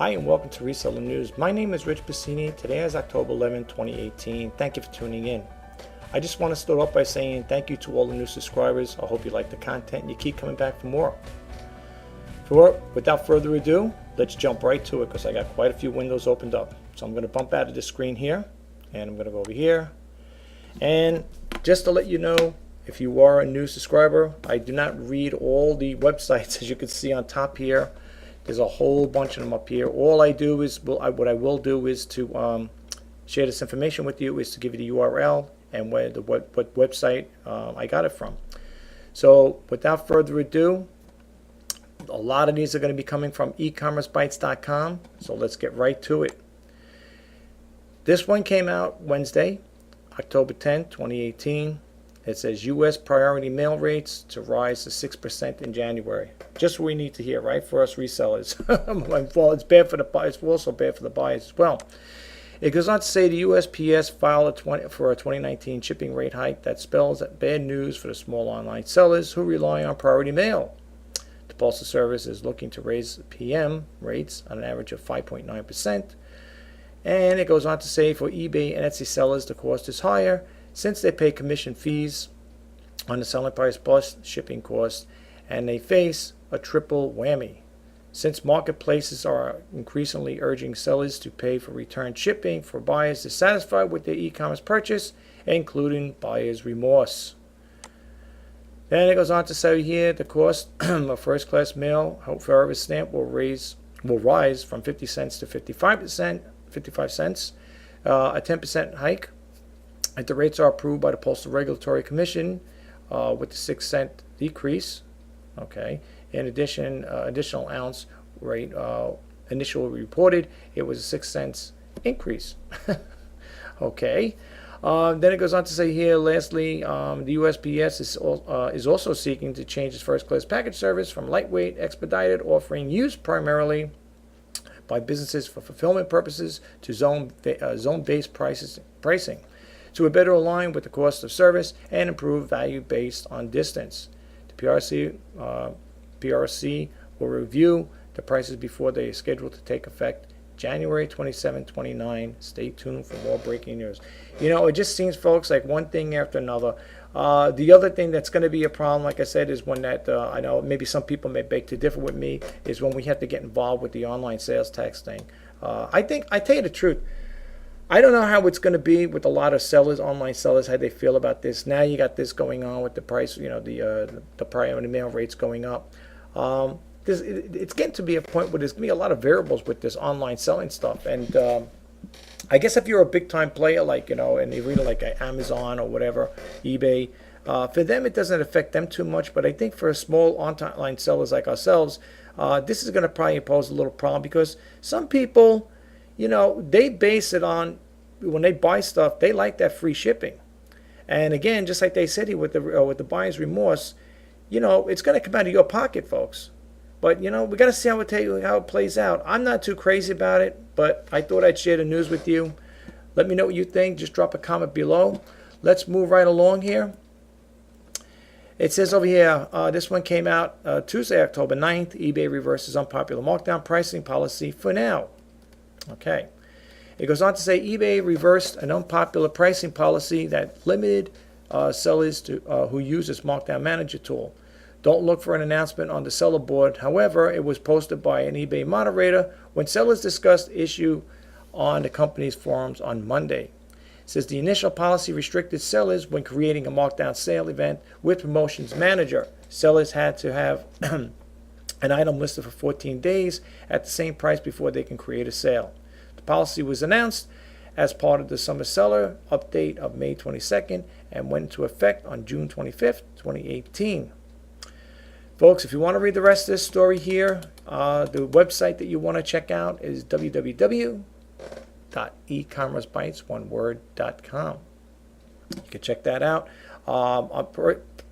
Hi and welcome to Reseller News. My name is Rich Pasini. Today is October 11, 2018. Thank you for tuning in. I just want to start off by saying thank you to all the new subscribers. I hope you like the content and you keep coming back for more. Without further ado, let's jump right to it because I got quite a few windows opened up. So I'm going to bump out of the screen here and I'm going to go over here. And just to let you know, if you are a new subscriber, I do not read all the websites as you can see on top here. There's a whole bunch of them up here. All I do is, what I will do is to share this information with you, is to give you the URL and what website I got it from. So without further ado, a lot of these are going to be coming from ecommercebytes.com. So let's get right to it. This one came out Wednesday, October 10, 2018. It says U.S. priority mail rates to rise to 6% in January. Just what we need to hear, right, for us resellers. Well, it's bad for the buyers. It's also bad for the buyers as well. It goes on to say the USPS filed for a 2019 shipping rate hike that spells bad news for the small online sellers who rely on priority mail. The Postal Service is looking to raise PM rates on an average of 5.9%. And it goes on to say for eBay and Etsy sellers, the cost is higher since they pay commission fees on the selling price plus shipping costs, and they face a triple whammy. Since marketplaces are increasingly urging sellers to pay for return shipping for buyers dissatisfied with their e-commerce purchase, including buyer's remorse. Then it goes on to say here the cost of first-class mail, however stamp, will rise from 50 cents to 55 cents, a 10% hike. If the rates are approved by the Postal Regulatory Commission with the 6-cent decrease, okay. In addition, additional ounce rate initially reported, it was a 6 cents increase. Okay. Then it goes on to say here, lastly, the USPS is also seeking to change its first-class package service from lightweight, expedited, offering use primarily by businesses for fulfillment purposes, to zone-based pricing, to better align with the cost of service and improve value based on distance. The PRC will review the prices before they are scheduled to take effect January 27, 29. Stay tuned for more breaking news. You know, it just seems, folks, like one thing after another. The other thing that's going to be a problem, like I said, is when that, I know maybe some people may beg to differ with me, is when we have to get involved with the online sales tax thing. I tell you the truth, I don't know how it's going to be with a lot of sellers, online sellers, how they feel about this. Now you got this going on with the price, you know, the priority mail rates going up. It's getting to be a point where there's going to be a lot of variables with this online selling stuff. And I guess if you're a big time player, like, you know, and you read like Amazon or whatever, eBay, for them it doesn't affect them too much. But I think for small online sellers like ourselves, this is going to probably pose a little problem because some people, you know, they base it on, when they buy stuff, they like that free shipping. And again, just like they said here with the buyer's remorse, you know, it's going to come out of your pocket, folks. But, you know, we got to see how it plays out. I'm not too crazy about it, but I thought I'd share the news with you. Let me know what you think. Just drop a comment below. Let's move right along here. It says over here, this one came out Tuesday, October 9th. eBay reverses unpopular markdown pricing policy for now. Okay. It goes on to say eBay reversed an unpopular pricing policy that limited sellers to who use its markdown manager tool. Don't look for an announcement on the seller board. However, it was posted by an eBay moderator when sellers discussed the issue on the company's forums on Monday. It says the initial policy restricted sellers when creating a markdown sale event with promotions manager. Sellers had to have an item listed for 14 days at the same price before they can create a sale. The policy was announced as part of the Summer Seller update of May 22nd and went into effect on June 25th, 2018. Folks, if you want to read the rest of this story here, the website that you want to check out is www.ecommercebytes.com. You can check that out.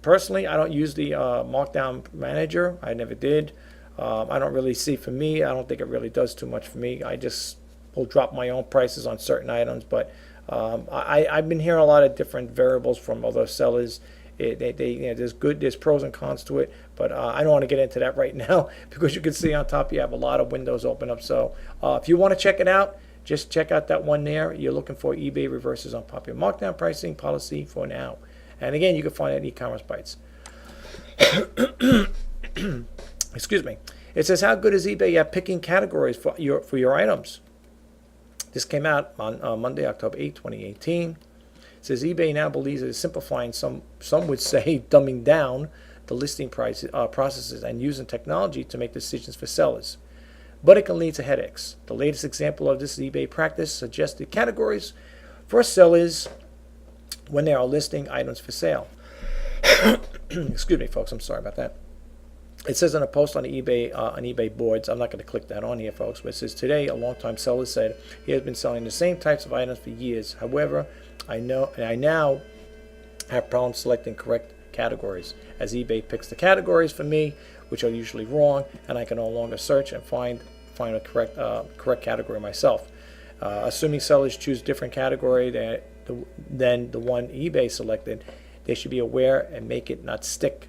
Personally, I don't use the Markdown Manager. I never did. I don't really see, for me, I don't think it really does too much for me. I just will drop my own prices on certain items. But I've been hearing a lot of different variables from other sellers There's pros and cons to it, but I don't want to get into that right now because you can see on top you have a lot of windows open up. So if you want to check it out, just check out that one there. You're looking for eBay reverses on popular markdown pricing policy for now. And again, you can find it at e-commerce bites. Excuse me. It says, how good is eBay at picking categories for your items? This came out on Monday, October 8, 2018. It says eBay now believes it is simplifying, some would say dumbing down, the listing processes and using technology to make decisions for sellers. But it can lead to headaches. The latest example of this eBay practice suggested categories for sellers when they are listing items for sale. Excuse me, folks. I'm sorry about that. It says in a post on the eBay boards, I'm not going to click that on here, folks, but it says today a longtime seller said he has been selling the same types of items for years. However, I now have problems selecting correct categories as eBay picks the categories for me, which are usually wrong, and I can no longer search and find a correct category myself. Assuming sellers choose different category than the one eBay selected, they should be aware and make it not stick.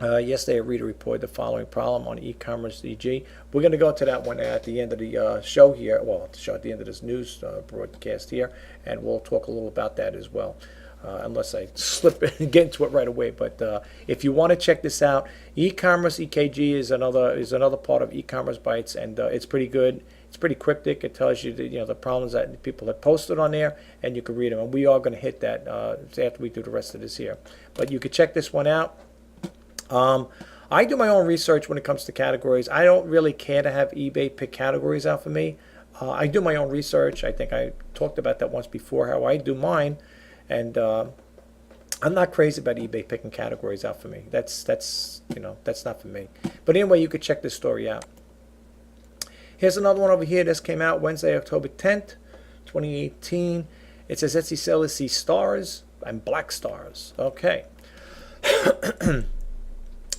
Yesterday, a reader reported the following problem on e-commerce EG. We're going to go to that one at the end of the show here. Well, at the end of this news broadcast here, and we'll talk a little about that as well. Unless I slip and get into it right away. But if you want to check this out, e-commerce EKG is another part of e-commerce bites, and it's pretty good. It's pretty cryptic. It tells you the problems that people have posted on there, and you can read them. And we are going to hit that after we do the rest of this here. But you can check this one out. I do my own research when it comes to categories. I don't really care to have eBay pick categories out for me. I do my own research. I think I talked about that once before, how I do mine. And I'm not crazy about eBay picking categories out for me. That's not for me. But anyway, you could check this story out. Here's another one over here. This came out Wednesday, October 10th, 2018. It says Etsy sellers see stars and black stars. Okay.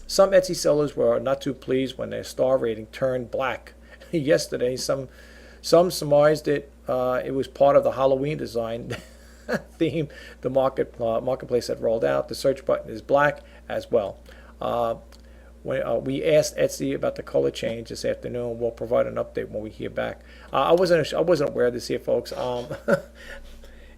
Some Etsy sellers were not too pleased when their star rating turned black. Yesterday, some surmised it was part of the Halloween design theme the marketplace had rolled out. The search button is black as well. When we asked Etsy about the color change this afternoon, we'll provide an update when we hear back. I wasn't aware of this here, folks.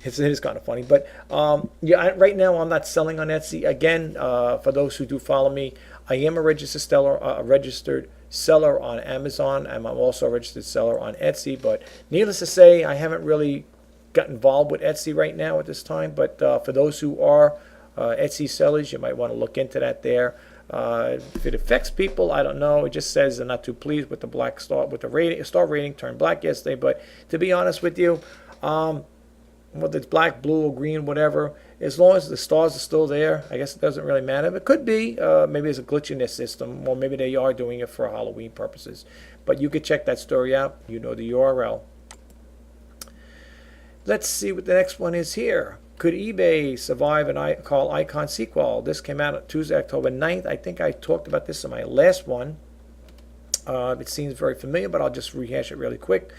It is kind of funny, but right now I'm not selling on Etsy. Again, for those who do follow me, I am a registered seller on Amazon, and I'm also a registered seller on Etsy. But needless to say, I haven't really got involved with Etsy right now at this time. But for those who are Etsy sellers, you might want to look into that there. If it affects people, I don't know. It just says they're not too pleased with the black star, with the star rating turned black yesterday. But to be honest with you, whether it's black, blue, or green, whatever, as long as the stars are still there, I guess it doesn't really matter. It could be, maybe there's a glitch in their system, or maybe they are doing it for Halloween purposes. But you could check that story out. You know the URL. Let's see what the next one is here. Could eBay survive an call icon sequel? This came out on Tuesday, October 9th. I think I talked about this in my last one. It seems very familiar, but I'll just rehash it really quick.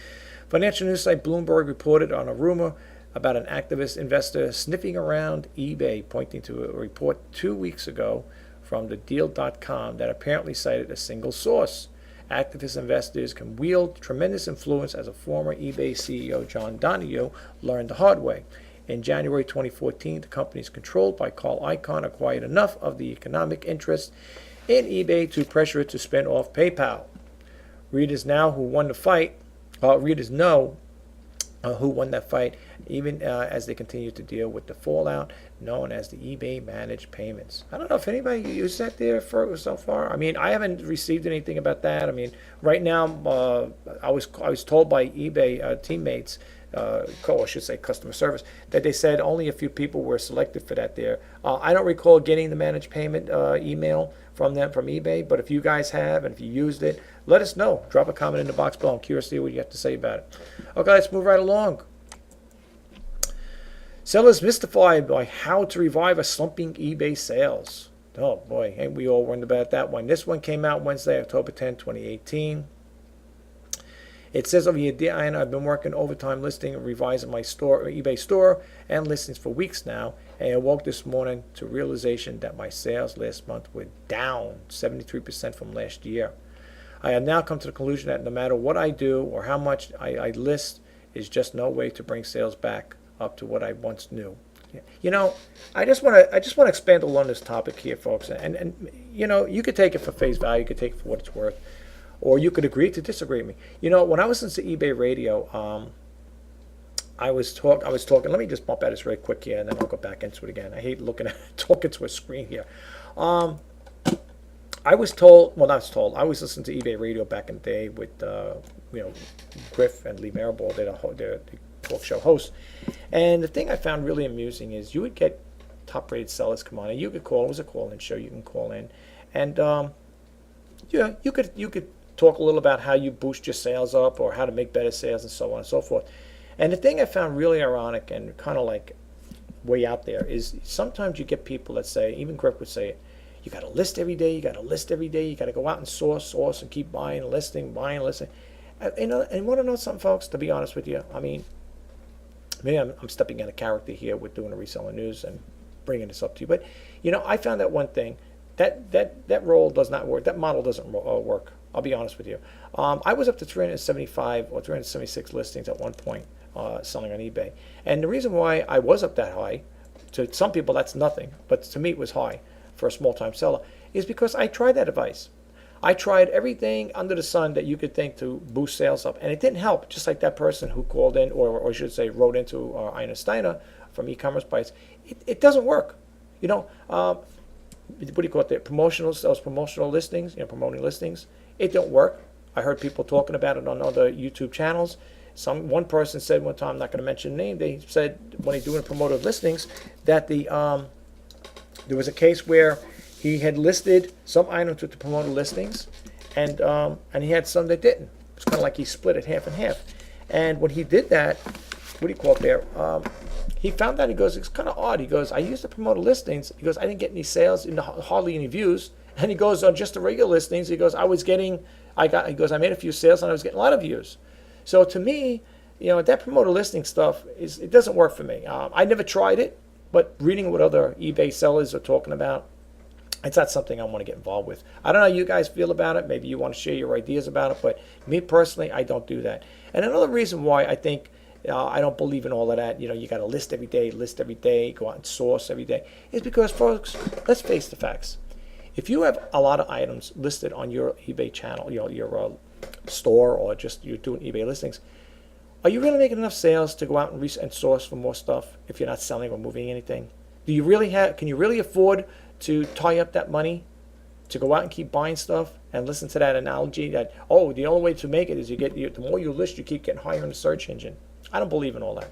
Financial news site Bloomberg reported on a rumor about an activist investor sniffing around eBay, pointing to a report 2 weeks ago from the Deal.com that apparently cited a single source. Activist investors can wield tremendous influence, as a former eBay CEO, John Donahue, learned the hard way. In January 2014, the companies controlled by Carl Icahn acquired enough of the economic interest in eBay to pressure it to spin off PayPal. Readers know who won that fight, even as they continue to deal with the fallout known as the eBay managed payments. I don't know if anybody used that there so far. I mean, I haven't received anything about that. I mean, right now, I was told by eBay teammates, I should say customer service, that they said only a few people were selected for that there. I don't recall getting the managed payment email from eBay, but if you guys have and if you used it, let us know. Drop a comment in the box below. I'm curious to hear what you have to say about it. Okay, let's move right along. Sellers mystified by how to revive a slumping eBay sales. Oh boy, ain't we all wondered about that one. This one came out Wednesday, October 10, 2018. It says over here, Dear Anna, I've been working overtime listing and revising my eBay store and listings for weeks now, And I woke this morning to realization that my sales last month were down 73% from last year. I have now come to the conclusion that no matter what I do or how much I list, is just no way to bring sales back up to what I once knew. You know, I just want to expand on this topic here, folks. And you know, you could take it for face value, you could take it for what it's worth, or you could agree to disagree with me. You know, when I was listening to eBay radio, I was talking. Let me just bump out this really quick here, and then I'll go back into it again. I hate looking at talking to a screen here. I was told, well, not told. I was listening to eBay radio back in the day with, you know, Griff and Lee Marable, they're the talk show hosts. And the thing I found really amusing is you would get top-rated sellers come on, and you could call. It was a call-in show. You can call in, and yeah, you could talk a little about how you boost your sales up or how to make better sales and so on and so forth. And the thing I found really ironic and kind of like way out there is sometimes you get people that say, even Griff would say it, you got to list every day, you got to list every day, you got to go out and source, and keep buying, listing. You know, and you want to know something, folks, to be honest with you, I mean, maybe I'm stepping out of character here with doing the reseller news and bringing this up to you, but, you know, I found that one thing, that role does not work, that model doesn't work, I'll be honest with you. I was up to 375 or 376 listings at one point selling on eBay, and the reason why I was up that high, to some people that's nothing, but to me it was high for a small-time seller, is because I tried that advice. I tried everything under the sun that you could think to boost sales up, and it didn't help. Just like that person who called in, or I should say wrote into Ina Steiner from E-Commerce Bites, it doesn't work. You know, what do you call it? Those promotional listings, you know, promoting listings, it don't work. I heard people talking about it on other YouTube channels. One person said one time, I'm not going to mention the name, they said when they're doing promoted listings that there was a case where he had listed some items with the promoted listings, and he had some that didn't. It's kind of like he split it half and half. And when he did that, what do you call it there? He found out, he goes, it's kind of odd. He goes, I used the promoted listings. He goes, I didn't get any sales, hardly any views. And he goes, on just the regular listings, he goes, I made a few sales and I was getting a lot of views. So to me, you know, that promoted listing stuff, it doesn't work for me. I never tried it. But reading what other eBay sellers are talking about, it's not something I want to get involved with. I don't know how you guys feel about it. Maybe you want to share your ideas about it. But me personally, I don't do that. And another reason why I think I don't believe in all of that, you know, you got to list every day, go out and source every day, is because, folks, let's face the facts. If you have a lot of items listed on your eBay channel, you know, your store, or just you're doing eBay listings, are you really making enough sales to go out and source for more stuff if you're not selling or moving anything? Can you really afford to tie up that money to go out and keep buying stuff? And listen to that analogy that, oh, the only way to make it is the more you list, you keep getting higher in the search engine. I don't believe in all that.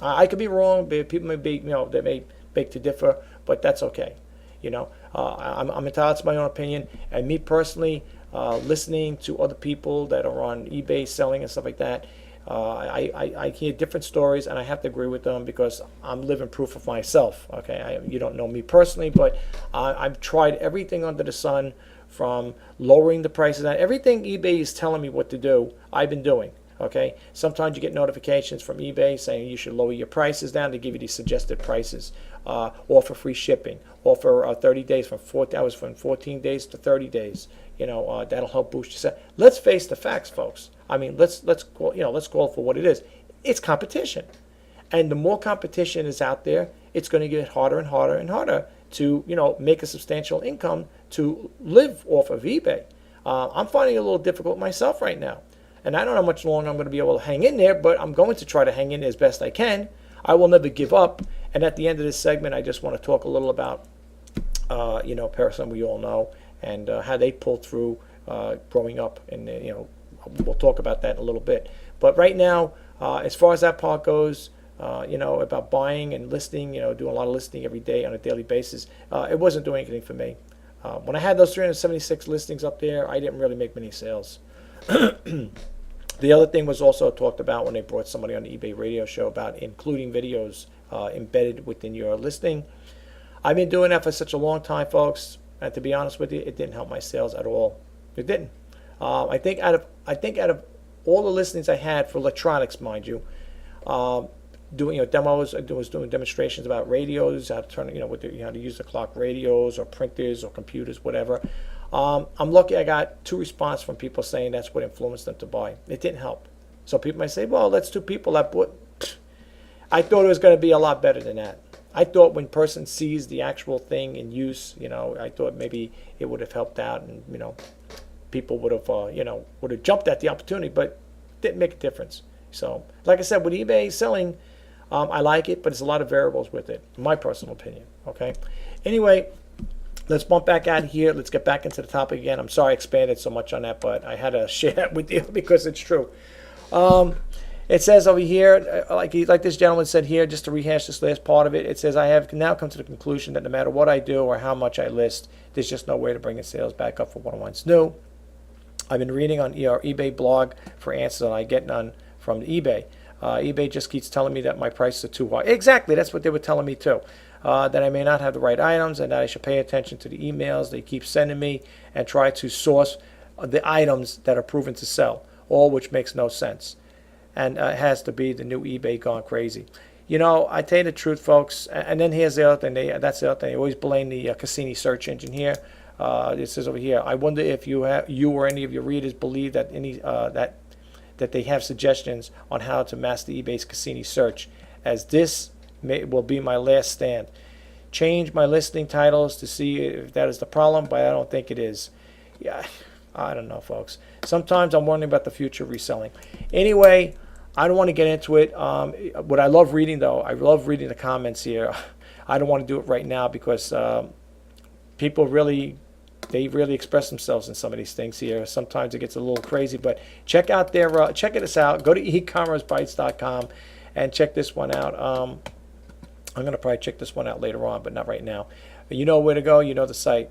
I could be wrong. People may be, you know, they may beg to differ, but that's okay. You know, I'm entitled to my own opinion. And me personally, listening to other people that are on eBay selling and stuff like that, I hear different stories, and I have to agree with them because I'm living proof of myself. Okay, you don't know me personally, but I've tried everything under the sun, from lowering the prices. Everything eBay is telling me what to do, I've been doing. Okay, sometimes you get notifications from eBay saying you should lower your prices down. They give you these suggested prices, offer free shipping, offer 30 days from 14 days to 30 days. You know, that'll help boost your sales. Let's face the facts, folks. I mean, let's call it for what it is. It's competition, and the more competition is out there, it's going to get harder and harder and harder to, you know, make a substantial income to live off of eBay. I'm finding it a little difficult myself right now. And I don't know how much longer I'm going to be able to hang in there, but I'm going to try to hang in as best I can. I will never give up. And at the end of this segment, I just want to talk a little about, you know, a person we all know and how they pulled through growing up. And, you know, we'll talk about that in a little bit. But right now, as far as that part goes, you know, about buying and listing, you know, doing a lot of listing every day on a daily basis, it wasn't doing anything for me. When I had those 376 listings up there, I didn't really make many sales. The other thing was also talked about when they brought somebody on the eBay radio show about including videos embedded within your listing. I've been doing that for such a long time, folks, and to be honest with you, it didn't help my sales at all. It didn't. I think out of all the listings I had for electronics, mind you, doing demos. I was doing demonstrations about radios, how to turn how to use the clock radios or printers or computers, whatever. I'm lucky I got 2 responses from people saying that's what influenced them to buy. It didn't help. So people might say, well, that's 2 people that bought. I thought it was going to be a lot better than that. I thought when person sees the actual thing in use, I thought maybe it would have helped out, and people would have would have jumped at the opportunity, but didn't make a difference. So like I said, with eBay selling, I like it, but there's a lot of variables with it, in my personal opinion. Okay. Anyway, let's bump back out of here. Let's get back into the topic again. I'm sorry I expanded so much on that, but I had to share that with you because it's true. It says over here, like this gentleman said here, just to rehash this last part of it, it says, I have now come to the conclusion that no matter what I do or how much I list, there's just no way to bring the sales back up for what I once knew. I've been reading on our eBay blog for answers, and I get none from eBay. eBay just keeps telling me that my prices are too high. Exactly, that's what they were telling me too. That I may not have the right items, and that I should pay attention to the emails they keep sending me and try to source the items that are proven to sell, all which makes no sense. And it has to be the new eBay gone crazy. I tell you the truth, folks. And then here's the other thing. That's the other thing. They always blame the Pasini search engine here. It says over here, I wonder if you or any of your readers believe that that they have suggestions on how to master eBay's Pasini search, as this will be my last stand. Change my listing titles to see if that is the problem, but I don't think it is. Yeah, I don't know, folks. Sometimes I'm wondering about the future of reselling. Anyway, I don't want to get into it. What I love reading, though, I love reading the comments here. I don't want to do it right now because people really express themselves in some of these things here. Sometimes it gets a little crazy, but check this out. Go to ecommercebytes.com and check this one out. I'm going to probably check this one out later on, but not right now. But you know where to go. You know the site.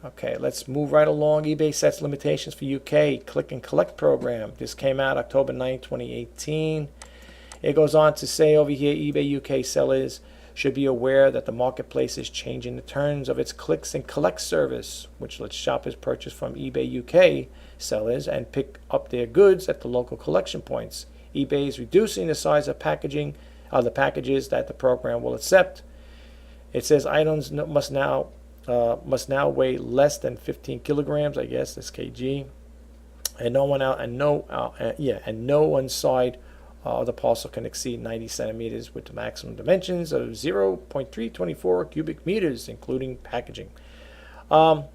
Okay, let's move right along. eBay sets limitations for UK click and collect program. This came out October 9, 2018. It goes on to say over here, eBay UK sellers should be aware that the marketplace is changing the terms of its clicks and collect service, which lets shoppers purchase from eBay UK sellers and pick up their goods at the local collection points. eBay is reducing the size of the packages that the program will accept. It says items must now weigh less than 15 kilograms, I guess that's kg, and no one side of the parcel can exceed 90 centimeters with the maximum dimensions of 0.324 cubic meters, including packaging. Well,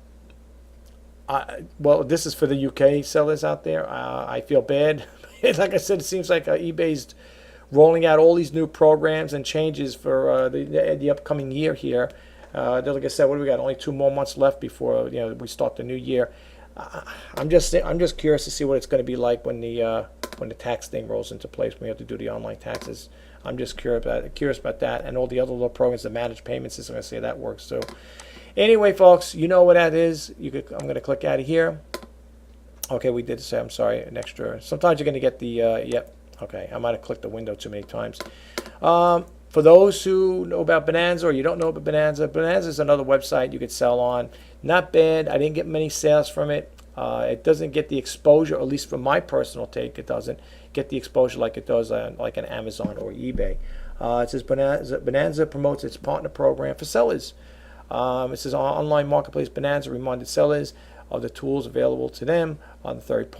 this is for the UK sellers out there. I feel bad. Like I said, it seems like eBay's rolling out all these new programs and changes for the upcoming year here. Like I said, what do we got? Only 2 more months left before we start the new year. I'm just curious to see what it's going to be like when the tax thing rolls into place. When we have to do the online taxes. I'm just curious about that, and all the other little programs, the managed payments system. I say that works too. Anyway, folks, you know what that is. I'm going to click out of here. Okay, we did say. I'm sorry, an extra. Sometimes you're going to get the yep. Okay, I might have clicked the window too many times. For those who know about Bonanza or you don't know about Bonanza, Bonanza is another website you could sell on. Not bad. I didn't get many sales from it. It doesn't get the exposure, at least from my personal take, it doesn't get the exposure like it does on like an Amazon or eBay. It says Bonanza promotes its partner program for sellers. It says online marketplace Bonanza reminded sellers of the tools available to them on through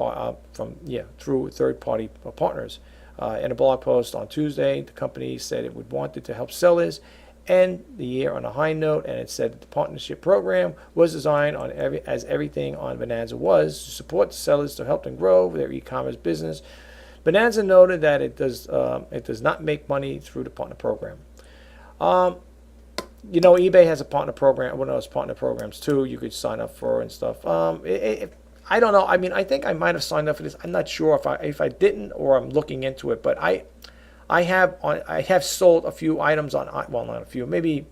third-party partners. In a blog post on Tuesday, the company said it wanted to help sellers end the year on a high note, and it said that the partnership program was designed as everything on Bonanza was to support the sellers to help them grow their e-commerce business. Bonanza noted that it does not make money through the partner program. eBay has a partner program, one of those partner programs too. You could sign up for and stuff. I don't know. I mean, I think I might have signed up for this. I'm not sure if I didn't or I'm looking into it. But I have sold a few items on. Well, not a few. Maybe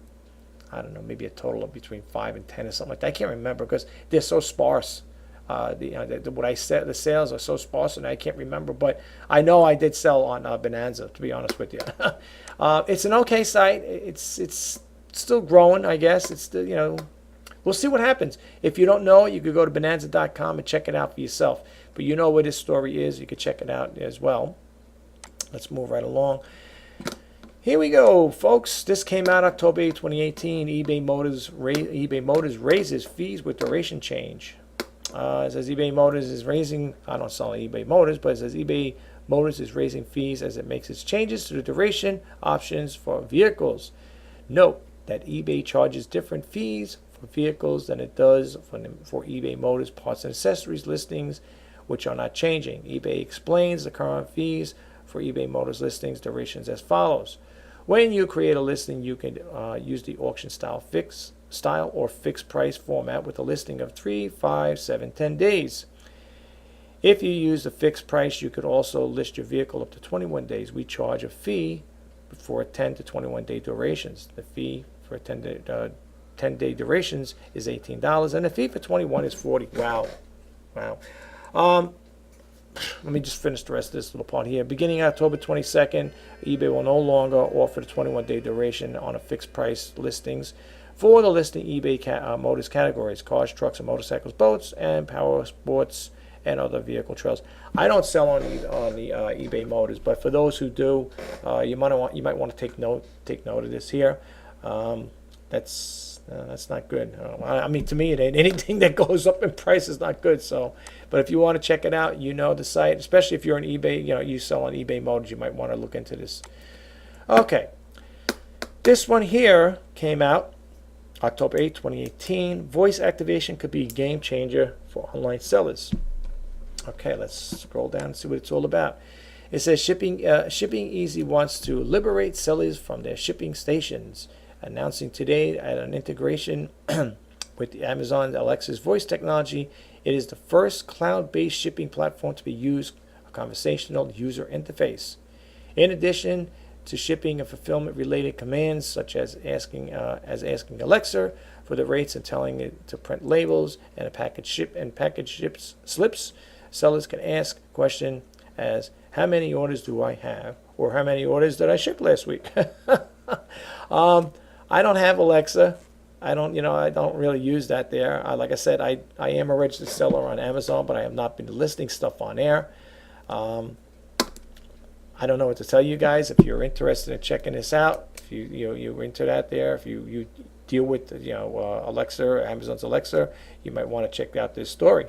I don't know. Maybe a total of between 5 and 10 or something like that. I can't remember because they're so sparse. What I said, the sales are so sparse, and I can't remember. But I know I did sell on Bonanza. To be honest with you, it's an okay site. It's still growing, I guess. It's still, we'll see what happens. If you don't know it, you could go to bonanza.com and check it out for yourself. But you know where this story is. You could check it out as well. Let's move right along. Here we go, folks. This came out October 8, 2018. eBay Motors raises fees with duration change. It says eBay Motors is raising, I don't sell eBay Motors, but it says eBay Motors is raising fees as it makes its changes to the duration options for vehicles. Note that eBay charges different fees for vehicles than it does for eBay Motors parts and accessories listings, which are not changing. eBay explains the current fees for eBay Motors listings durations as follows. When you create a listing, you can use the auction style or fixed price format with a listing of 3, 5, 7, 10 days. If you use the fixed price, you could also list your vehicle up to 21 days. We charge a fee for 10 to 21 day durations. The fee for 10-day durations is $18, and the fee for 21 is $40. Wow. Let me just finish the rest of this little part here. Beginning October 22nd, eBay will no longer offer the 21-day duration on a fixed price listings for the listing eBay Motors categories: cars, trucks, and motorcycles, boats, and power sports and other vehicle trails. I don't sell on the eBay Motors, but for those who do, you might want to take note of this here. That's not good. I mean, to me, it ain't anything that goes up in price is not good. So, but if you want to check it out, the site, especially if you're on eBay, you sell on eBay Motors, you might want to look into this. Okay, this one here came out October 8, 2018. Voice activation could be a game changer for online sellers. Okay, let's scroll down and see what it's all about. It says Shipping Easy wants to liberate sellers from their shipping stations, announcing today at an integration with the Amazon Alexa's voice technology. It is the first cloud-based shipping platform to be used a conversational user interface. In addition to shipping and fulfillment related commands such as asking Alexa for the rates and telling it to print labels and package slips, sellers can ask a question as how many orders do I have, or how many orders did I ship last week? I don't have Alexa. I don't really use that there. Like I said, I am a registered seller on Amazon, but I have not been listing stuff on air. I don't know what to tell you guys. If you're interested in checking this out, if you're into that there, if you deal with Alexa, Amazon's Alexa, you might want to check out this story.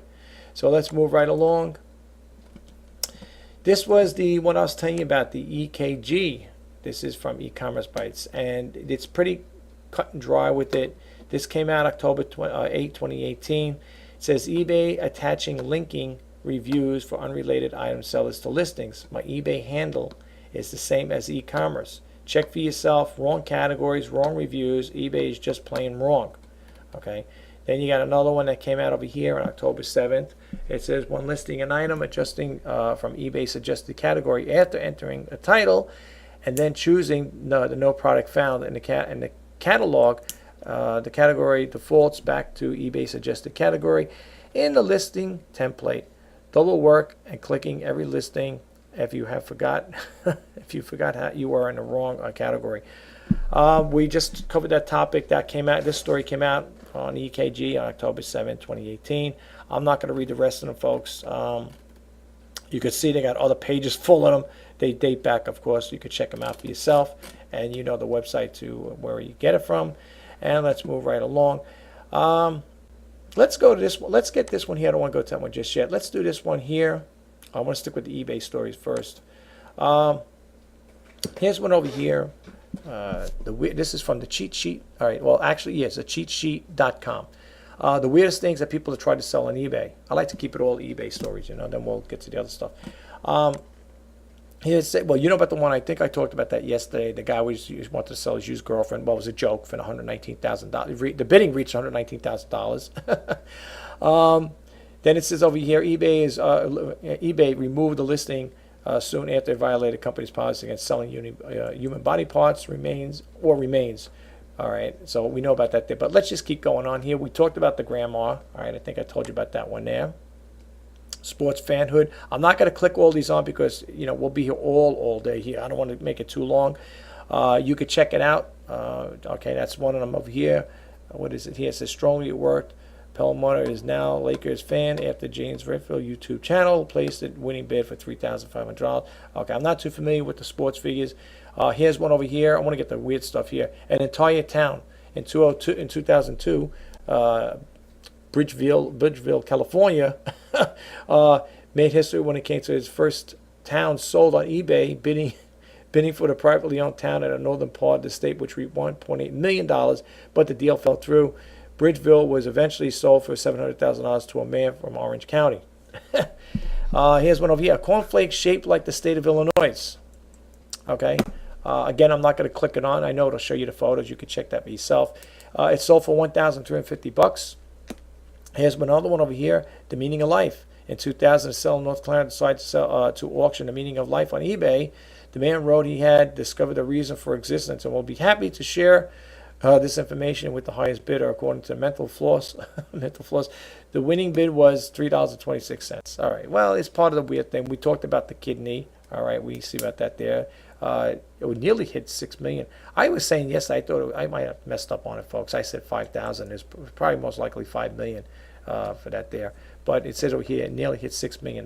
So let's move right along. This was the one I was telling you about, the EKG. This is from E-Commerce Bytes, and it's pretty cut and dry with it. This came out October 8, 2018. It says eBay attaching linking reviews for unrelated item sellers to listings. My eBay handle is the same as e-commerce. Check for yourself. Wrong categories, wrong reviews. eBay is just plain wrong. Okay. Then you got another one that came out over here on October 7th. It says when listing an item, adjusting from eBay suggested category after entering a title, and then choosing the no product found in the catalog, the category defaults back to eBay suggested category in the listing template. Double work and clicking every listing if you forgot how you are in the wrong category. We just covered that topic. That came out. This story came out on EKG on October 7, 2018. I'm not going to read the rest of them, folks. You can see they got other pages full of them. They date back, of course. You could check them out for yourself, and the website to where you get it from. And let's move right along. Let's go to this one. Let's get this one here. I don't want to go to that one just yet. Let's do this one here. I want to stick with the eBay stories first. Here's one over here. This is from the cheat sheet. All right. Well, actually, yes, it's cheatsheet.com. The weirdest things that people have tried to sell on eBay. I like to keep it all eBay stories, then we'll get to the other stuff. Here's, well, about the one, I think I talked about that yesterday. The guy wanted to sell his used girlfriend. Well, it was a joke for $119,000. The bidding reached $119,000. Then it says over here, eBay removed the listing soon after it violated company's policy against selling human body parts remains. All right, so we know about that there. But let's just keep going on here. We talked about the grandma. All right, I think I told you about that one there. Sports fanhood. I'm not going to click all these on because we'll be here all day here. I don't want to make it too long. You could check it out. Okay, that's one of them over here. What is it here? It says strongly it worked Perlmutter is now Lakers fan after James Redfield YouTube channel placed it winning bid for $3,500. Okay, I'm not too familiar with the sports figures. Here's one over here. I want to get the weird stuff here. An entire town in 2002, Bridgeville, California, made history when it came to his first town sold on eBay, bidding for the privately owned town in the northern part of the state, which reached $1.8 million, but the deal fell through. Bridgeville was eventually sold for $700,000 to a man from Orange County. Here's one over here. A cornflake shaped like the state of Illinois. Okay. Again, I'm not going to click it on. I know it'll show you the photos. You can check that for yourself. It sold for $1,350. Here's another one over here. The Meaning of Life. In 2000, a seller in North Carolina decided to auction The Meaning of Life on eBay. The man wrote he had discovered the reason for existence and will be happy to share this information with the highest bidder, according to Mental Floss. The winning bid was $3.26. All right. Well, it's part of the weird thing. We talked about the kidney. All right. We see about that there. It would nearly hit $6 million. I was saying yesterday, I thought I might have messed up on it, folks. I said 5,000. It's probably most likely $5 million for that there. But it says over here it nearly hit $6 million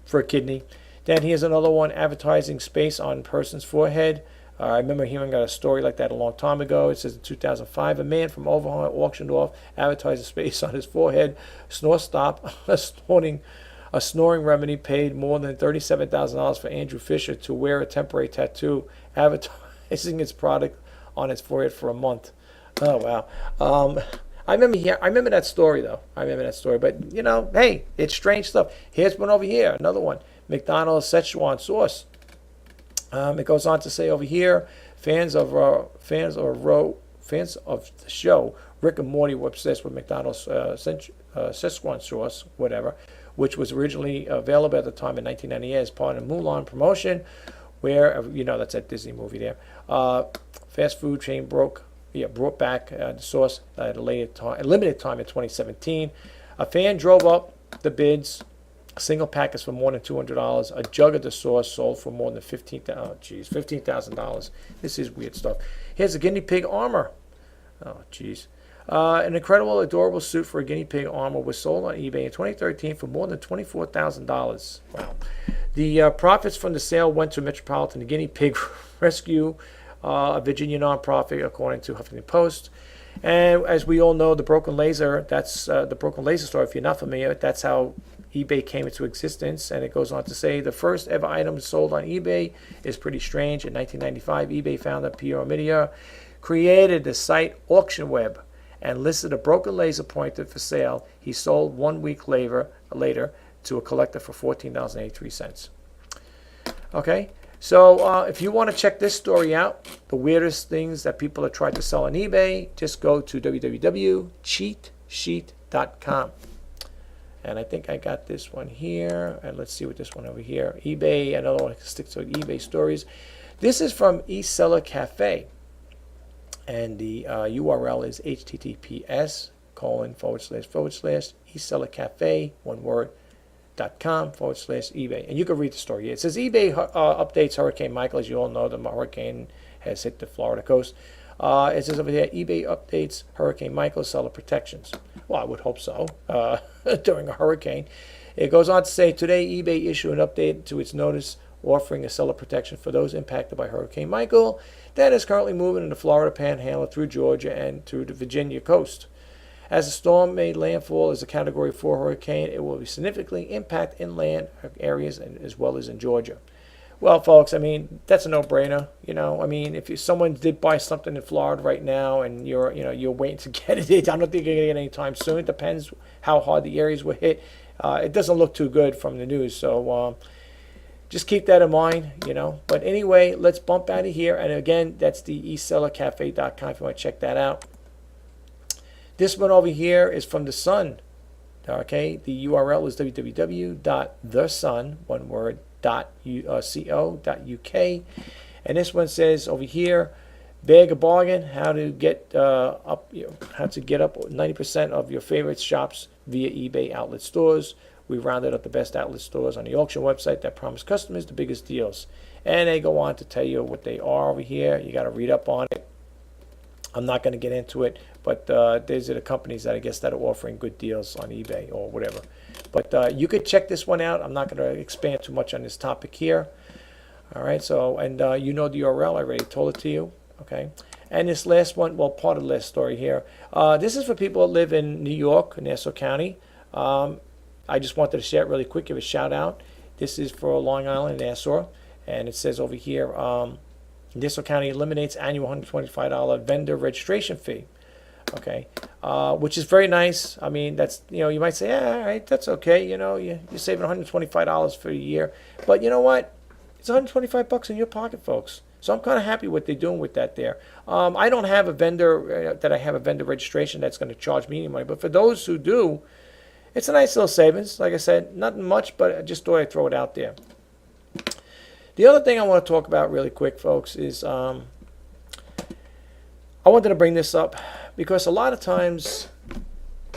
for a kidney. Then here's another one, advertising space on person's forehead. I remember hearing a story like that a long time ago. It says in 2005, a man from Omaha auctioned off advertising space on his forehead. Snore Stop, a snoring remedy, paid more than $37,000 for Andrew Fisher to wear a temporary tattoo advertising its product on his forehead for a month. Oh, wow. I remember that story, though. But, you know, hey, it's strange stuff. Here's one over here, another one. McDonald's Szechuan sauce. It goes on to say over here, fans of the show Rick and Morty were obsessed with McDonald's Szechuan sauce, whatever, which was originally available at the time in 1998 as part of the Mulan promotion, where that's that Disney movie there. Fast food chain brought back the sauce at a limited time in 2017. A fan drove up the bids. A single pack is for more than $200. A jug of the sauce sold for more than $15,000. This is weird stuff. Here's a guinea pig armor. Oh, geez. An incredible, adorable suit for a guinea pig armor was sold on eBay in 2013 for more than $24,000. Wow. The profits from the sale went to Metropolitan Guinea Pig Rescue, a Virginia nonprofit, according to Huffington Post. And as we all know, the broken laser, that's the broken laser story. If you're not familiar, that's how eBay came into existence. And it goes on to say the first ever item sold on eBay is pretty strange. In 1995, eBay founder Pierre Omidyar created the site Auction Web and listed a broken laser pointer for sale. He sold 1 week later to a collector for $14.83. Okay, so if you want to check this story out, the weirdest things that people have tried to sell on eBay, just go to www.cheatsheet.com. And I think I got this one here. And let's see what this one over here. eBay, another one sticks to eBay stories. This is from Reseller Cafe. And the URL is https://esellercafe, one word, .com/eBay. And you can read the story. It says eBay updates Hurricane Michael. As you all know, the hurricane has hit the Florida coast. It says over here, eBay updates Hurricane Michael seller protections. Well, I would hope so during a hurricane. It goes on to say, today eBay issued an update to its notice offering a seller protection for those impacted by Hurricane Michael that is currently moving in the Florida Panhandle through Georgia and through the Virginia coast. As the storm made landfall as a Category 4 hurricane, it will significantly impact inland areas as well as in Georgia. Well, folks, I mean, that's a no-brainer. I mean, if someone did buy something in Florida right now and you're waiting to get it, I don't think you're going to get it anytime soon. It depends how hard the areas were hit. It doesn't look too good from the news, so just keep that in mind, But anyway, let's bump out of here. And again, that's the esellercafe.com if you want to check that out. This one over here is from The Sun. Okay, the URL is www.thesun, one word, .co.uk. And this one says over here, bag a bargain, how to get up 90% of your favorite shops via eBay outlet stores. We rounded up the best outlet stores on the auction website that promise customers the biggest deals. And they go on to tell you what they are over here. You got to read up on it. I'm not going to get into it, but these are the companies that I guess that are offering good deals on eBay or whatever. But you could check this one out. I'm not going to expand too much on this topic here. All right, so, and you know the URL. I already told it to you, okay? And this last one, well, part of the last story here. This is for people that live in New York, Nassau County. I just wanted to share it really quick, give a shout out. This is for Long Island, Nassau. And it says over here, Nassau County eliminates annual $125 vendor registration fee. Okay, which is very nice. I mean, that's, you know, you might say, yeah, all right, that's okay. You know, you're saving $125 for a year. But you know what? It's $125 in your pocket, folks. So I'm kind of happy what they're doing with that there. I don't have a vendor that I have a vendor registration that's going to charge me any money. But for those who do, it's a nice little savings. Like I said, nothing much, but I just thought I'd throw it out there. The other thing I want to talk about really quick, folks, is I wanted to bring this up because a lot of times,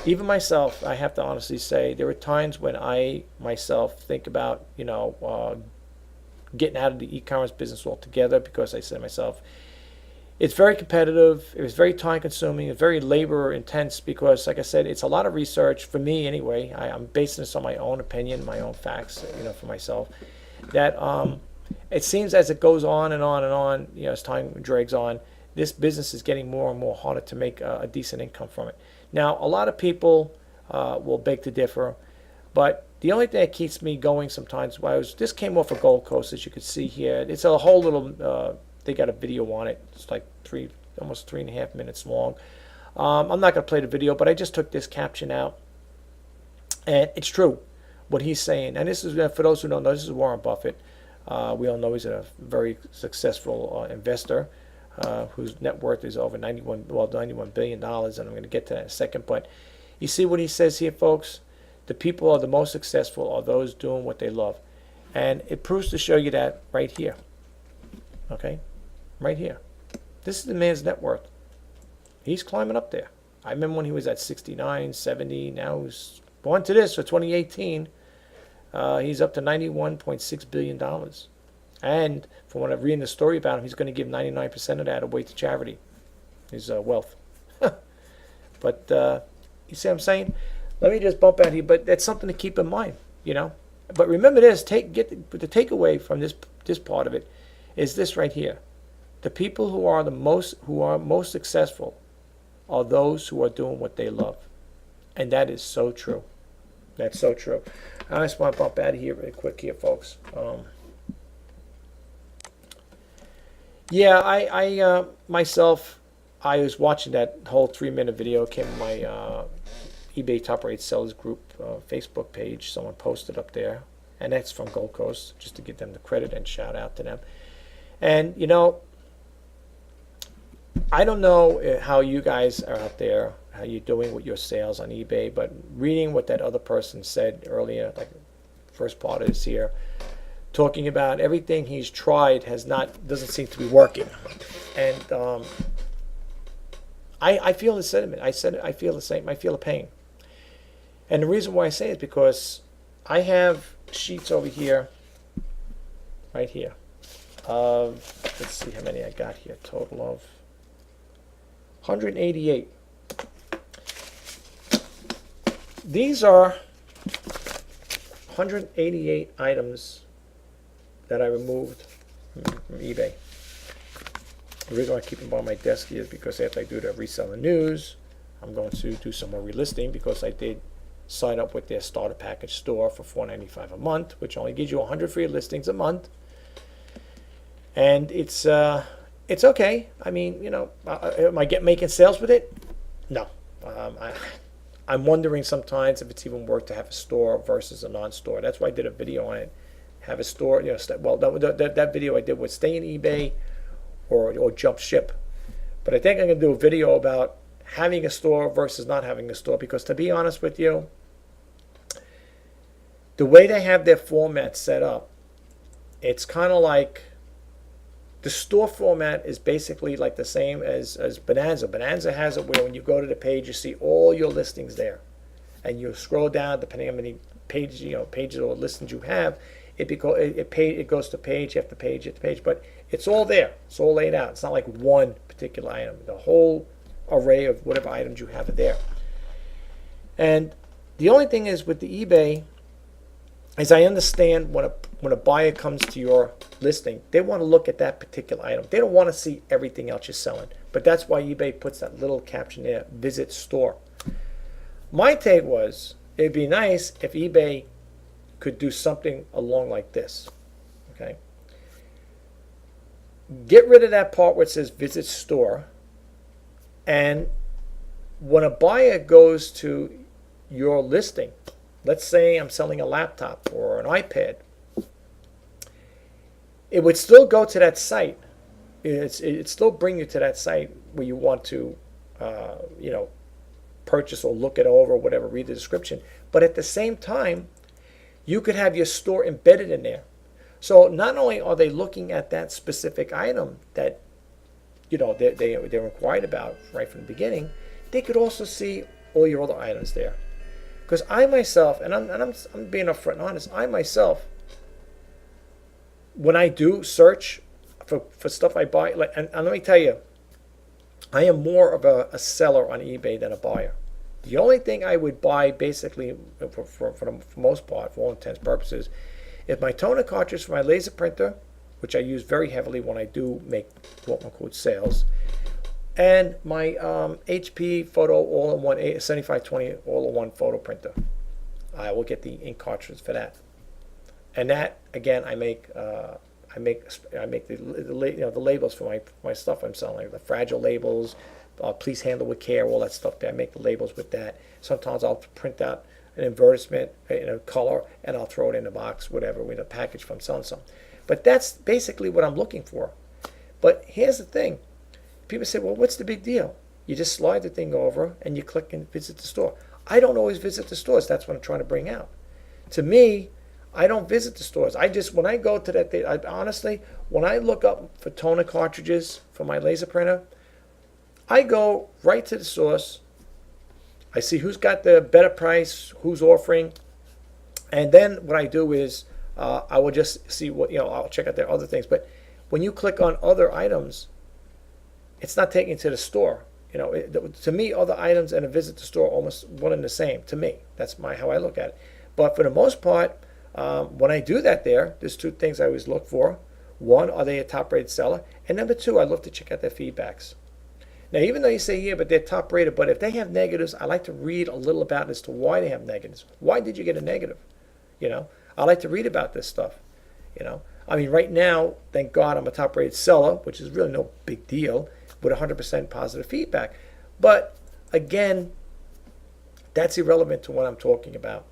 even myself, I have to honestly say, there are times when I myself think about, you know, getting out of the e-commerce business altogether, because I said to myself, it's very competitive, it was very time consuming, it's very labor intense, because like I said, it's a lot of research for me anyway. I'm basing this on my own opinion, my own facts, you know, for myself, that it seems as it goes on and on and on, you know, as time drags on, this business is getting more and more harder to make a decent income from it. Now, a lot of people will beg to differ, but the only thing that keeps me going sometimes, this came off of Gold Coast, as you can see here. It's a whole little, they got a video on it. It's like almost 3.5 minutes long. I'm not going to play the video, but I just took this caption out. And it's true, what he's saying. And this is, for those who don't know, this is Warren Buffett. We all know he's a very successful investor whose net worth is over $91 billion, and I'm going to get to that in a second. But you see what he says here, folks? The people are the most successful are those doing what they love. And it proves to show you that right here. Okay? Right here. This is the man's net worth. He's climbing up there. I remember when he was at 69, 70. Now he's on to this for 2018. He's up to $91.6 billion. And from what I'm reading the story about him, he's going to give 99% of that away to charity, his wealth. But you see what I'm saying? Let me just bump out here, but that's something to keep in mind, you know. But remember this, the takeaway from this part of it is this right here. The people who are most successful are those who are doing what they love. And that is so true. That's so true. I just want to bump out of here really quick here, folks. Yeah, I myself, I was watching that whole 3-minute video. It came on my eBay Top Rate Sellers Group Facebook page. Someone posted up there, and that's from Gold Coast, just to give them the credit and shout out to them. And you know, I don't know how you guys are out there, how you're doing with your sales on eBay, but reading what that other person said earlier, like the first part is here, talking about everything he's tried doesn't seem to be working. And I feel the sentiment. I feel the same. I feel the pain. And the reason why I say it is because I have sheets over here, right here, of, let's see how many I got here, total of 188. These are 188 items that I removed from eBay. The reason why I keep them on my desk is because after I do the Reseller news, I'm going to do some more relisting, because I did sign up with their starter package store for $4.95 a month, which only gives you 100 free listings a month. And it's okay. I mean, you know, am I making sales with it? No. I'm wondering sometimes if it's even worth to have a store versus a non-store. That's why I did a video on it. Have a store, you know. Well, that video I did was stay in eBay or jump ship. But I think I'm going to do a video about having a store versus not having a store, because to be honest with you, the way they have their format set up, it's kind of like the store format is basically like the same as Bonanza. Bonanza has it where when you go to the page, you see all your listings there, and you scroll down depending on how many pages or listings you have. It goes to page after page after page, but it's all there. It's all laid out. It's not like one particular item. The whole array of whatever items you have there. And the only thing is with the eBay is I understand when a buyer comes to your listing, they want to look at that particular item. They don't want to see everything else you're selling. But that's why eBay puts that little caption there, visit store. My take was it'd be nice if eBay could do something along like this. Okay. Get rid of that part where it says visit store, and when a buyer goes to your listing, let's say I'm selling a laptop or an iPad, it would still go to that site. It'd still bring you to that site where you want to, purchase or look it over or whatever, read the description. But at the same time, you could have your store embedded in there. So not only are they looking at that specific item that they're inquired about right from the beginning, they could also see all your other items there. Because I myself, and I'm being upfront and honest, I myself, when I do search for stuff I buy, and let me tell you, I am more of a seller on eBay than a buyer. The only thing I would buy, basically, for the most part, for all intents and purposes, is my toner cartridge for my laser printer, which I use very heavily when I do make quote-unquote sales, and my HP Photo All-in-One 7520 All-in-One photo printer. I will get the ink cartridge for that, and that again I make the labels for my stuff I'm selling, like the fragile labels. Please handle with care, all that stuff there. I make the labels with that. Sometimes I'll print out an advertisement in a color and I'll throw it in a box, whatever, with a package if I'm selling something. But that's basically what I'm looking for. But here's the thing. People say, well, what's the big deal? You just slide the thing over and you click and visit the store. I don't always visit the stores. That's what I'm trying to bring out. To me, I don't visit the stores. When I go to that thing, honestly, when I look up for toner cartridges for my laser printer, I go right to the source. I see who's got the better price, who's offering, and then what I do is I will just see I'll check out their other things. But when you click on other items, it's not taking you to the store. To me, other items and a visit to store are almost one and the same. To me, that's how I look at it. But for the most part, when I do that, there's two things I always look for. One, are they a top-rated seller? And number two, I love to check out their feedbacks. Now, even though you say, yeah, but they're top rated, but if they have negatives, I like to read a little about as to why they have negatives. Why did you get a negative? I like to read about this stuff. I mean, right now, thank God I'm a top rated seller, which is really no big deal, with 100% positive feedback. But again, that's irrelevant to what I'm talking about.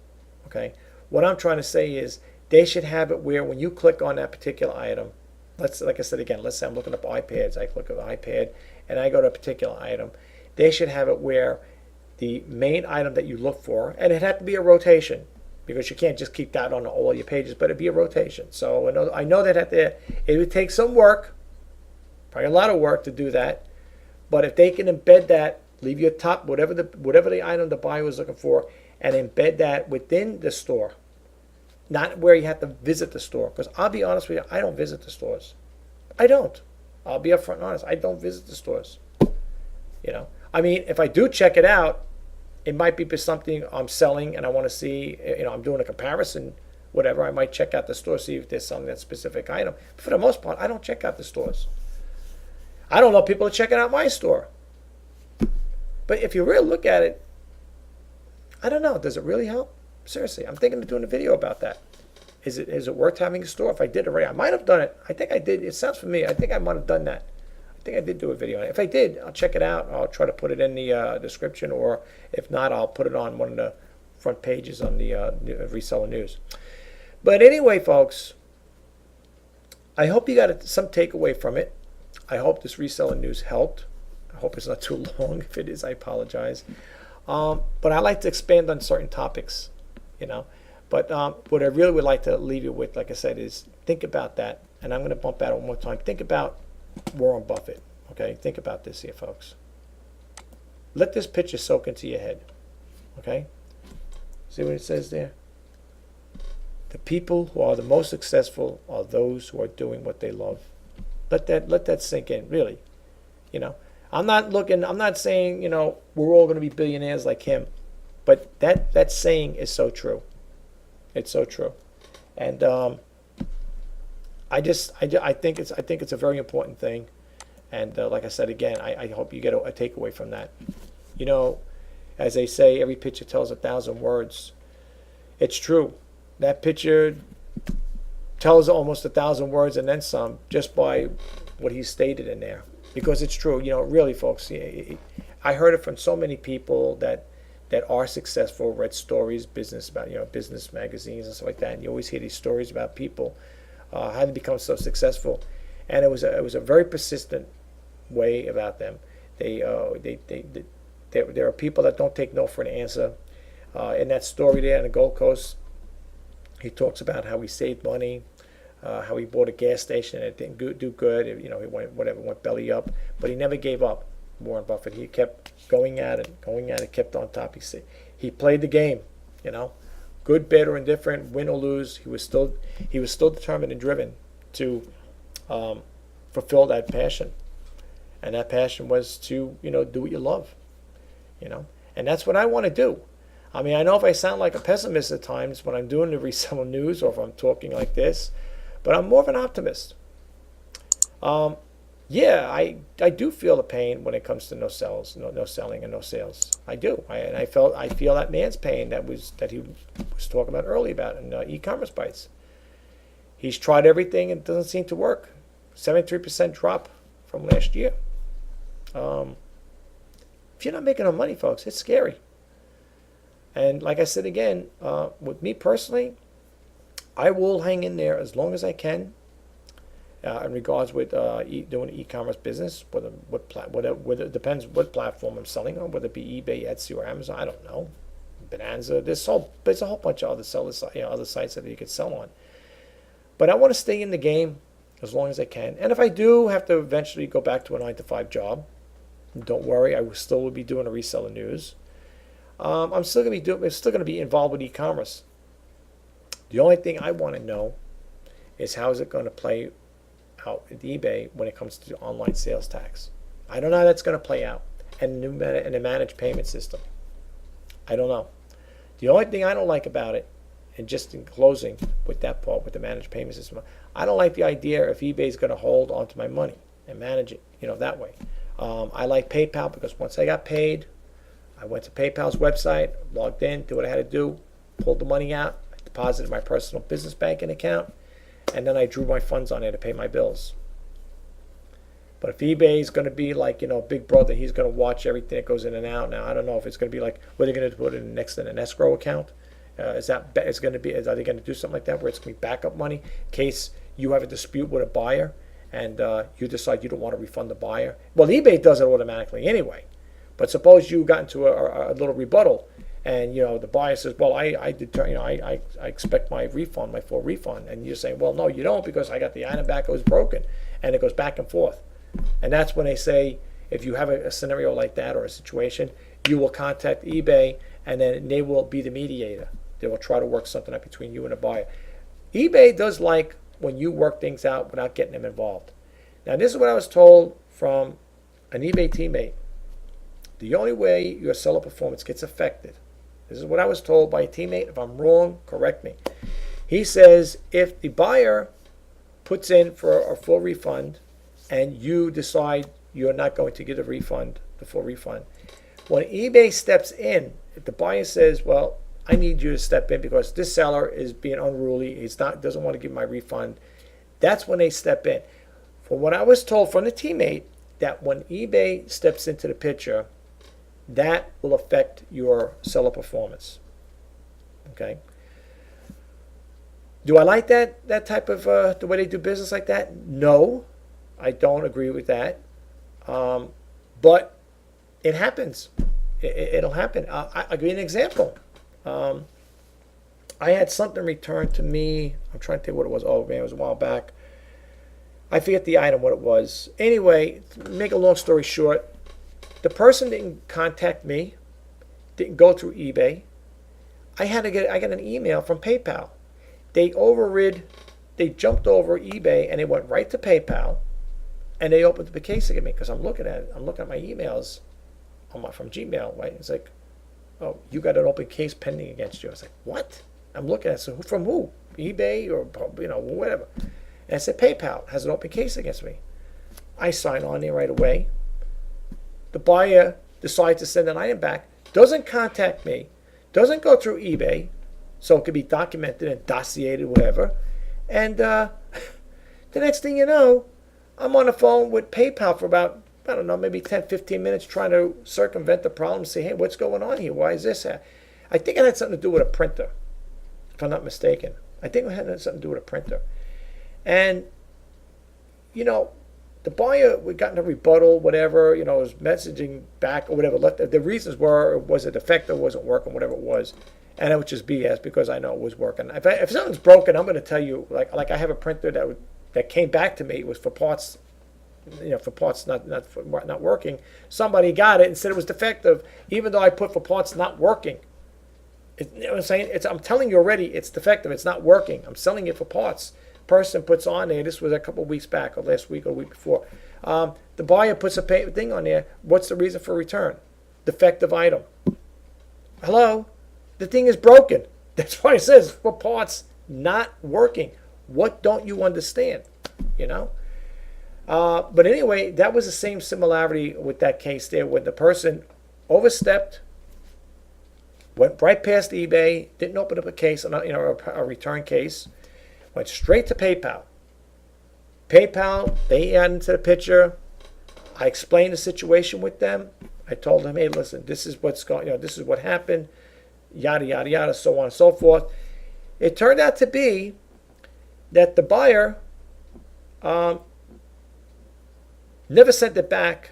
Okay? What I'm trying to say is they should have it where when you click on that particular item, like I said again, let's say I'm looking up iPads. I click on the iPad and I go to a particular item. They should have it where the main item that you look for, and it had to be a rotation because you can't just keep that on all your pages, but it'd be a rotation. So I know that it would take some work, probably a lot of work to do that. But if they can embed that, leave your top, whatever the item the buyer was looking for, and embed that within the store. Not where you have to visit the store. Because I'll be honest with you, I don't visit the stores. I don't. I'll be upfront and honest. I don't visit the stores. I mean, if I do check it out, it might be for something I'm selling and I want to see, I'm doing a comparison, whatever. I might check out the store, see if there's something that specific item. But for the most part, I don't check out the stores. I don't know people are checking out my store. But if you really look at it, I don't know. Does it really help? Seriously, I'm thinking of doing a video about that. Is it worth having a store? If I did already, I might have done it. I think I did. It sounds familiar. I think I might have done that. I think I did do a video on it. If I did, I'll check it out. I'll try to put it in the description, or if not, I'll put it on one of the front pages on the Reseller News. But anyway, folks, I hope you got some takeaway from it. I hope this Reseller News helped. I hope it's not too long. If it is, I apologize. But I like to expand on certain topics, But what I really would like to leave you with, like I said, is think about that. And I'm going to bump that one more time. Think about Warren Buffett. Okay? Think about this here, folks. Let this picture soak into your head. Okay? See what it says there? The people who are the most successful are those who are doing what they love. Let that sink in, really. You know, I'm not saying, we're all going to be billionaires like him, but that saying is so true. It's so true. And I think it's a very important thing. And like I said again, I hope you get a takeaway from that. You know, as they say, every picture tells 1,000 words. It's true. That picture tells almost 1,000 words and then some, just by what he stated in there. Because it's true. Really, folks. I heard it from so many people that are successful, read stories, business magazines and stuff like that. And you always hear these stories about people how they become so successful, and it was a very persistent way about them. There are people that don't take no for an answer. In that story there on the Gold Coast, he talks about how he saved money, how he bought a gas station and it didn't do good. He went belly up, but he never gave up. Warren Buffett, he kept going at it, kept on top. He played the game, good, bad, or indifferent, win or lose. He was still determined and driven to fulfill that passion, and that passion was to do what you love, and that's what I want to do. I mean, I know if I sound like a pessimist at times when I'm doing the Reseller News or if I'm talking like this, but I'm more of an optimist. Yeah, I do feel the pain when it comes to no selling and no sales. I do. I feel that man's pain that he was talking about earlier about in e-commerce bites. He's tried everything and it doesn't seem to work. 73% drop from last year. If you're not making no money, folks, it's scary. And like I said again, with me personally, I will hang in there as long as I can. In regards with doing e-commerce business, whether it depends what platform I'm selling on, whether it be eBay, Etsy, or Amazon, I don't know, Bonanza. There's a whole bunch of other sites that you could sell on. But I want to stay in the game as long as I can. And if I do have to eventually go back to a 9-to-5 job, don't worry, I will be doing a Reseller News. I'm still going to be involved with e-commerce. The only thing I want to know is how is it going to play out at eBay when it comes to online sales tax. I don't know how that's going to play out, and the managed payment system. I don't know. The only thing I don't like about it, and just in closing with that part with the managed payment system, I don't like the idea if eBay is going to hold onto my money and manage it, that way. I like PayPal because once I got paid, I went to PayPal's website, logged in, did what I had to do, pulled the money out, deposited my personal business banking account, and then I drew my funds on there to pay my bills. But if eBay is going to be like, Big Brother, he's going to watch everything that goes in and out. Now, I don't know if it's going to be like, where they're going to put it next in an escrow account. Are they going to do something like that where it's going to be backup money in case you have a dispute with a buyer and you decide you don't want to refund the buyer? Well, eBay does it automatically anyway. But suppose you got into a little rebuttal, and the buyer says, "Well, I expect my refund, my full refund," and you're saying, "Well, no, you don't because I got the item back; it was broken," and it goes back and forth. And that's when they say, if you have a scenario like that or a situation, you will contact eBay, and then they will be the mediator. They will try to work something out between you and the buyer. eBay does like when you work things out without getting them involved. Now, this is what I was told from an eBay teammate. The only way your seller performance gets affected, this is what I was told by a teammate. If I'm wrong, correct me. He says if the buyer puts in for a full refund and you decide you're not going to get a refund, the full refund, when eBay steps in, if the buyer says, "Well, I need you to step in because this seller is being unruly, doesn't want to give my refund," that's when they step in. From what I was told from the teammate, that when eBay steps into the picture, that will affect your seller performance. Okay. Do I like that type of the way they do business like that? No, I don't agree with that. But it happens. It'll happen. I'll give you an example. I had something returned to me. I'm trying to think what it was. Oh man, it was a while back. I forget the item, what it was. Anyway, to make a long story short, the person didn't contact me, didn't go through eBay. I got an email from PayPal. They jumped over eBay and it went right to PayPal, And they opened up a case against me because I'm looking at my emails from Gmail, right? It's like, oh, you got an open case pending against you. I was like, what? I'm looking at it. So from who? eBay or whatever. And I said, PayPal has an open case against me. I sign on there right away. The buyer decides to send an item back, doesn't contact me, doesn't go through eBay, so it could be documented and dossiered, whatever. And the next thing you know, I'm on the phone with PayPal for about, I don't know, maybe 10, 15 minutes trying to circumvent the problem, say, hey, what's going on here? Why is this? I think it had something to do with a printer, if I'm not mistaken. I think it had something to do with a printer. And, the buyer, we got in a rebuttal, whatever, was messaging back or whatever. The reasons was it defective, wasn't working, whatever it was. And it was just BS because I know it was working. If something's broken, I'm going to tell you, like I have a printer that came back to me. It was for parts, not working. Somebody got it and said it was defective, even though I put for parts not working. You know what I'm saying? I'm telling you already, it's defective. It's not working. I'm selling it for parts. Person puts on there, this was a couple of weeks back or last week or the week before, the buyer puts a thing on there. What's the reason for return? Defective item. Hello? The thing is broken. That's why it says for parts not working. What don't you understand? But anyway, that was the same similarity with that case there when the person overstepped, went right past eBay, didn't open up a case, a return case, went straight to PayPal. PayPal, they added into the picture. I explained the situation with them. I told them, hey, listen, this is what's going, this is what happened, yada, yada, yada, so on and so forth. It turned out to be that the buyer never sent it back,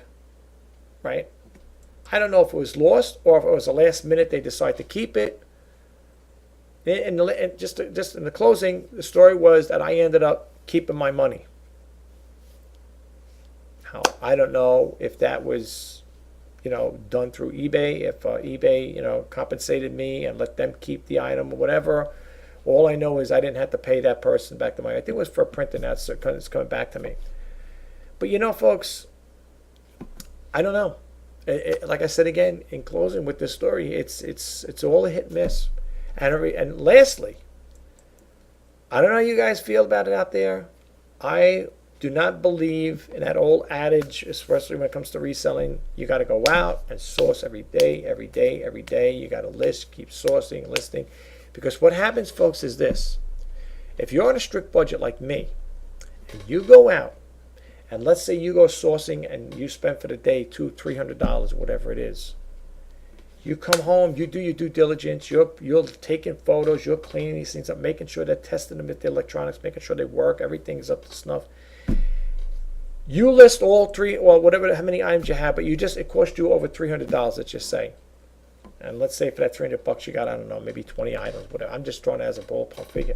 right? I don't know if it was lost or if it was the last minute they decided to keep it. And just in the closing, the story was that I ended up keeping my money. Now, I don't know if that was, done through eBay, if eBay, compensated me and let them keep the item or whatever. All I know is I didn't have to pay that person back the money. I think it was for a print and that's it's coming back to me. But folks, I don't know. Like I said again, in closing with this story, it's all a hit and miss. And lastly, I don't know how you guys feel about it out there. I do not believe in that old adage, especially when it comes to reselling. You got to go out and source every day, every day, every day. You got to list, keep sourcing, listing. Because what happens, folks, is this. If you're on a strict budget like me, and you go out, and let's say you go sourcing and you spend for the day $200, $300, whatever it is. You come home, you do your due diligence, you're taking photos, you're cleaning these things up, making sure they're testing them with the electronics, making sure they work, everything's up to snuff. You list all three, or whatever, how many items you have, but it cost you over $300, let's just say. And let's say for that $300 you got, I don't know, maybe 20 items, whatever. I'm just throwing it as a ballpark figure.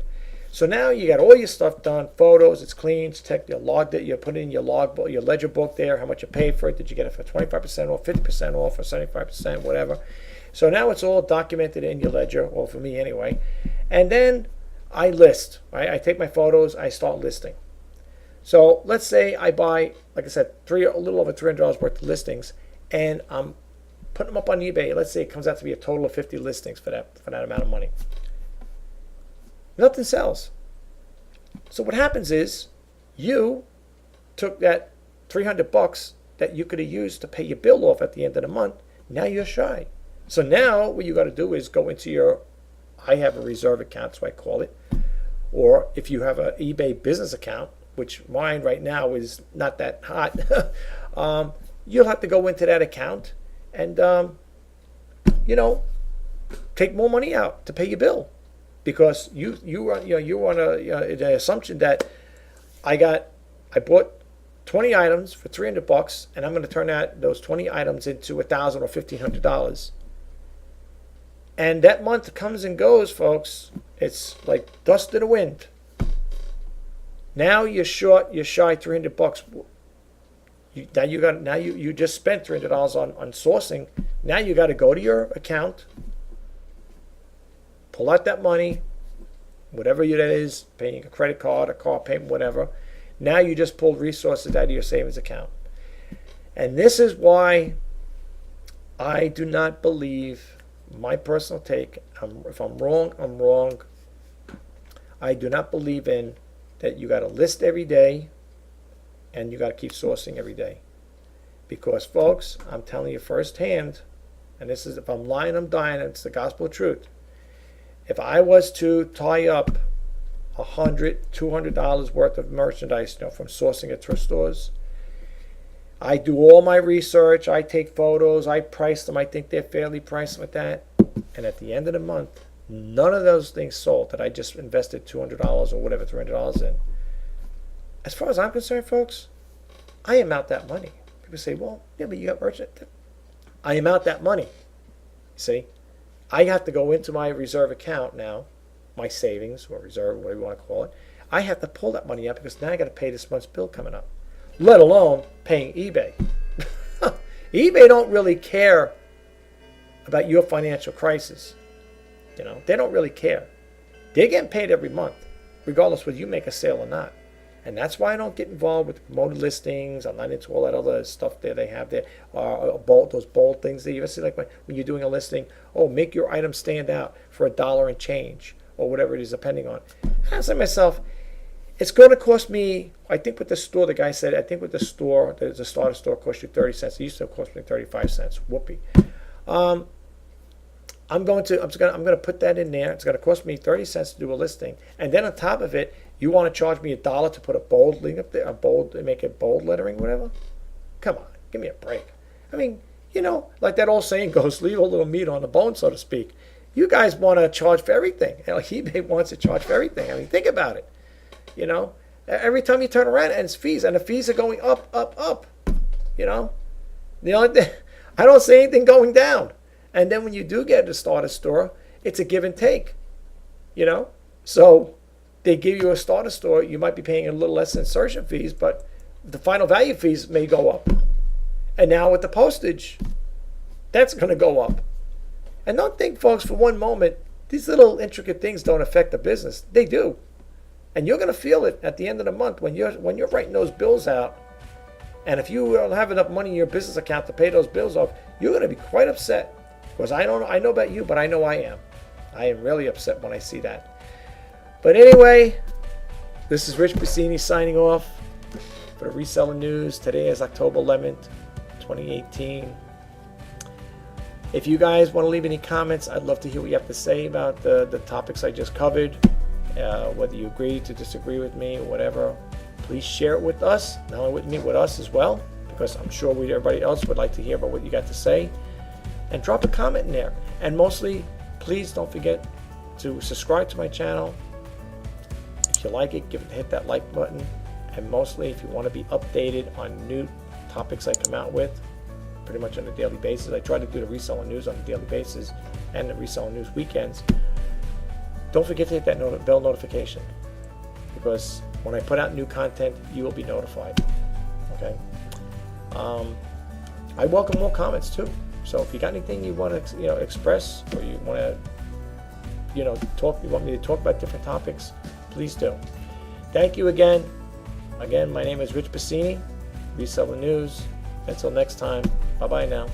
So now you got all your stuff done, photos, it's clean, it's checked, you logged it, you put it in your log book, your ledger book there, how much you paid for it, did you get it for 25% off, 50% off, or 75%, whatever. So now it's all documented in your ledger, or for me anyway. And then I list, right? I take my photos, I start listing. So let's say I buy, like I said, a little over $300 worth of listings, and I'm putting them up on eBay. Let's say it comes out to be a total of 50 listings for that amount of money. Nothing sells. So what happens is you took that $300 that you could have used to pay your bill off at the end of the month. Now you're shy. So now what you got to do is go into I have a reserve account, so I call it. Or if you have an eBay business account, which mine right now is not that hot, you'll have to go into that account and, take more money out to pay your bill. Because you want the assumption that I bought 20 items for $300, and I'm going to turn those 20 items into $1,000 or $1,500. And that month comes and goes, folks. It's like dust in the wind. Now you're shy $300. You just spent $300 on sourcing. Now you got to go to your account. Pull out that money, whatever that is, paying a credit card, a car payment, whatever. Now you just pulled resources out of your savings account. And this is why I do not believe, my personal take, if I'm wrong, I'm wrong. I do not believe in that you got to list every day and you got to keep sourcing every day. Because, folks, I'm telling you firsthand, and this is, if I'm lying, I'm dying, it's the gospel truth. If I was to tie up $100, $200 worth of merchandise, from sourcing at thrift stores, I do all my research, I take photos, I price them, I think they're fairly priced with that, and at the end of the month, none of those things sold that I just invested $200 or whatever, $300 in. As far as I'm concerned, folks, I am out that money. People say, well, yeah, but you got merchant. I am out that money. See? I have to go into my reserve account now, my savings or reserve, whatever you want to call it. I have to pull that money out because now I got to pay this month's bill coming up, let alone paying eBay. eBay don't really care about your financial crisis. They don't really care. They're getting paid every month, regardless whether you make a sale or not. And that's why I don't get involved with promoted listings. I'm not into all that other stuff there they have there. Those bold things that you see, like when you're doing a listing, make your item stand out for $1 and change, or whatever it is, depending on. I say to myself, it's going to cost me, I think with the store, the guy said, I think with the store, the starter store cost you 30 cents. It used to cost me 35 cents. Whoopee. I'm going to put that in there. It's going to cost me 30 cents to do a listing. And then on top of it, you want to charge me $1 to put a bold link up there, make it bold lettering, whatever? Come on, give me a break. I mean, like that old saying goes, leave a little meat on the bone, so to speak. You guys want to charge for everything. eBay wants to charge for everything. I mean, think about it. Every time you turn around, and it's fees, and the fees are going up, up, up. The only thing, I don't see anything going down. And then when you do get a starter store, it's a give and take. So they give you a starter store, you might be paying a little less insertion fees, but the final value fees may go up. And now with the postage, that's going to go up. And don't think, folks, for one moment, these little intricate things don't affect the business. They do. And you're going to feel it at the end of the month when you're writing those bills out. And if you don't have enough money in your business account to pay those bills off, you're going to be quite upset. Because I know about you, but I know I am. I am really upset when I see that. But anyway, this is Rich Pasini signing off for the Reseller News. Today is October 11th, 2018. If you guys want to leave any comments, I'd love to hear what you have to say about the topics I just covered. Whether you agree to disagree with me or whatever, please share it with us. Not only with me, with us as well, because I'm sure everybody else would like to hear about what you got to say. And drop a comment in there. And mostly, please don't forget to subscribe to my channel. If you like it, hit that like button. And mostly, if you want to be updated on new topics I come out with, pretty much on a daily basis. I try to do the Reseller News on a daily basis and the Reseller News weekends. Don't forget to hit that bell notification, because when I put out new content, you will be notified. Okay? I welcome more comments too. So if you got anything you want to express, or you want to talk, you want me to talk about different topics, please do. Thank you again. Again, my name is Rich Pasini, Reseller News. Until next time, bye-bye now.